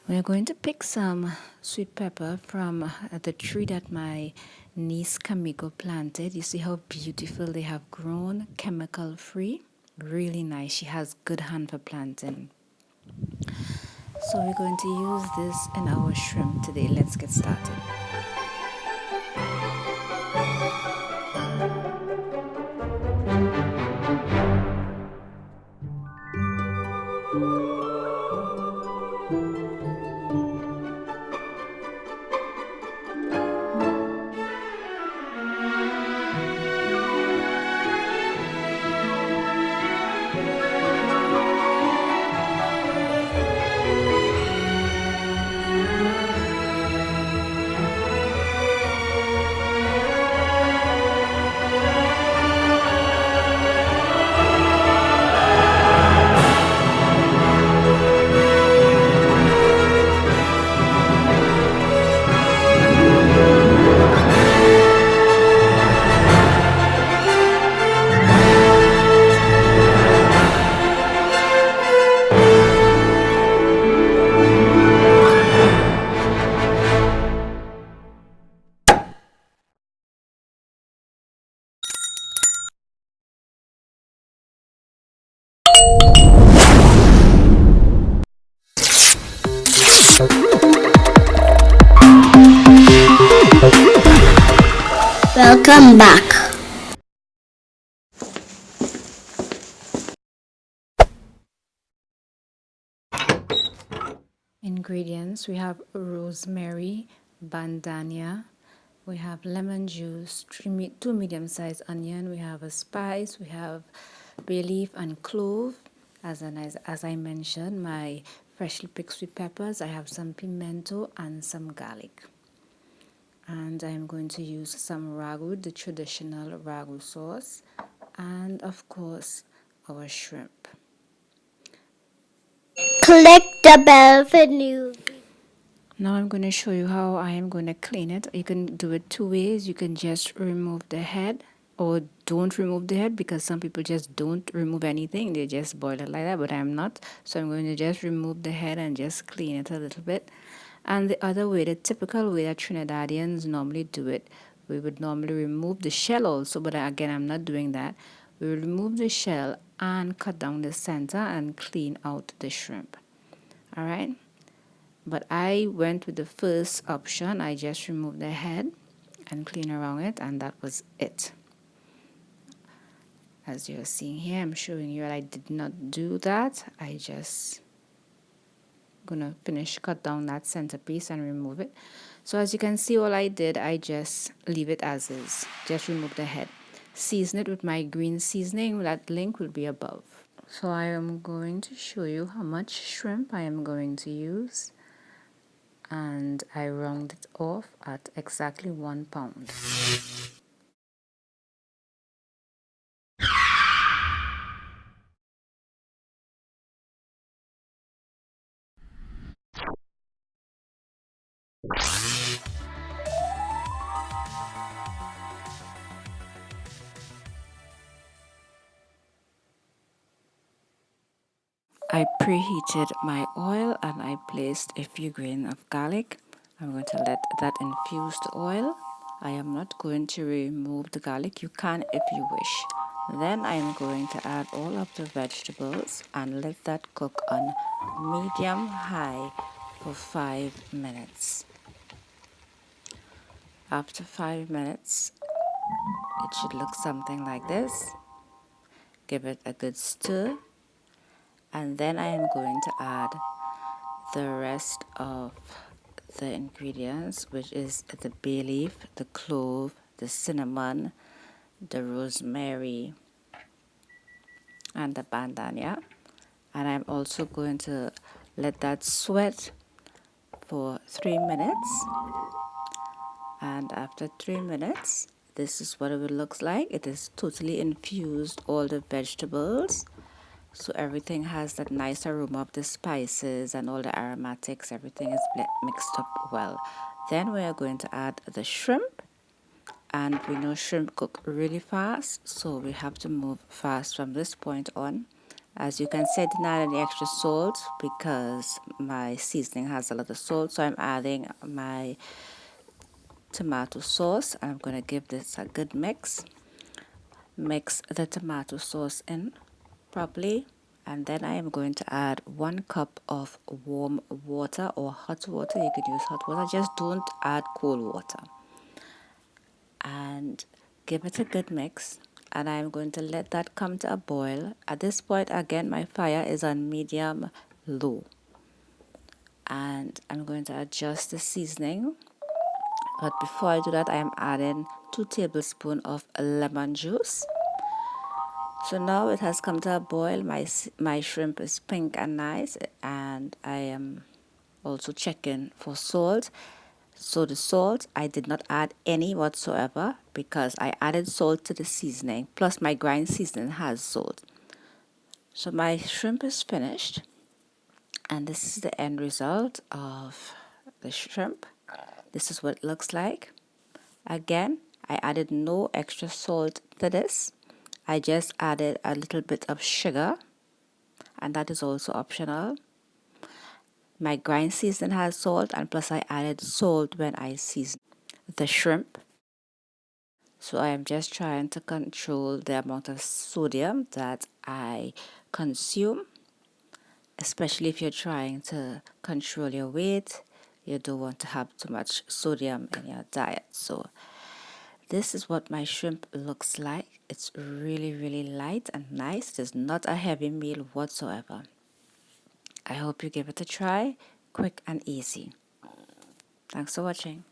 We're going to pick some sweet pepper from the tree that my niece Kamiko planted. You see how beautiful they have grown, chemical free. Really nice. She has good hand for planting. So we're going to use this in our shrimp today. Let's get started. Welcome back. Ingredients: we have rosemary, bandania, we have lemon juice, two medium-sized onion, we have a spice, we have bay leaf and clove. As I mentioned, my freshly picked sweet peppers, I have some pimento and some garlic. And I'm going to use some ragu, the traditional ragu sauce, and of course our shrimp. Click the bell for new. Now I'm going to show you how I am going to clean it. You can do it two ways. You can just remove the head, or don't remove the head, because some people just don't remove anything. They just boil it like that, but I'm not. So I'm going to just remove the head and just clean it a little bit. And the other way, the typical way that Trinidadians normally do it, we would normally remove the shell also, but again, I'm not doing that. We will remove the shell and cut down the center and clean out the shrimp. All right? But I went with the first option. I just removed the head and clean around it, and that was it. As you're seeing here, I'm showing you that I did not do that. I just gonna cut down that centerpiece and remove it. So as you can see, all I did, I just leave it as is. Just remove the head. Season it with my green seasoning. That link will be above. So I am going to show you how much shrimp I am going to use. And I round it off at exactly 1 pound. I preheated my oil and I placed a few grains of garlic. I'm going to let that infuse the oil. I am not going to remove the garlic. You can if you wish. Then I am going to add all of the vegetables and let that cook on medium high for 5 minutes. After 5 minutes, it should look something like this. Give it a good stir, and then I am going to add the rest of the ingredients, which is the bay leaf, the clove, the cinnamon, the rosemary, and the bandania. And I'm also going to let that sweat for 3 minutes. And after 3 minutes, this is what it looks like. It is totally infused, all the vegetables. So everything has that nice aroma of the spices and all the aromatics. Everything is mixed up well. Then we are going to add the shrimp and we know shrimp cook really fast, so we have to move fast from this point on. As you can see, I didn't add any extra salt because my seasoning has a lot of salt, so I'm adding my tomato sauce. I'm going to give this a good mix. Mix the tomato sauce in properly, and then I am going to add 1 cup of warm water or hot water. You can use hot water, just don't add cold water. And give it a good mix, and I'm going to let that come to a boil. At this point, again, my fire is on medium low, and I'm going to adjust the seasoning. But before I do that, I am adding 2 tablespoons of lemon juice. So now it has come to a boil. My shrimp is pink and nice, and I am also checking for salt. So the salt, I did not add any whatsoever because I added salt to the seasoning, plus my grind seasoning has salt. So my shrimp is finished, and this is the end result of the shrimp. This is what it looks like. Again, I added no extra salt to this. I just added a little bit of sugar, and that is also optional. My grind seasoning has salt, and plus I added salt when I seasoned the shrimp. So I am just trying to control the amount of sodium that I consume, especially if you're trying to control your weight. You don't want to have too much sodium in your diet. So this is what my shrimp looks like. It's really, really light and nice. It is not a heavy meal whatsoever. I hope you give it a try. Quick and easy. Thanks for watching.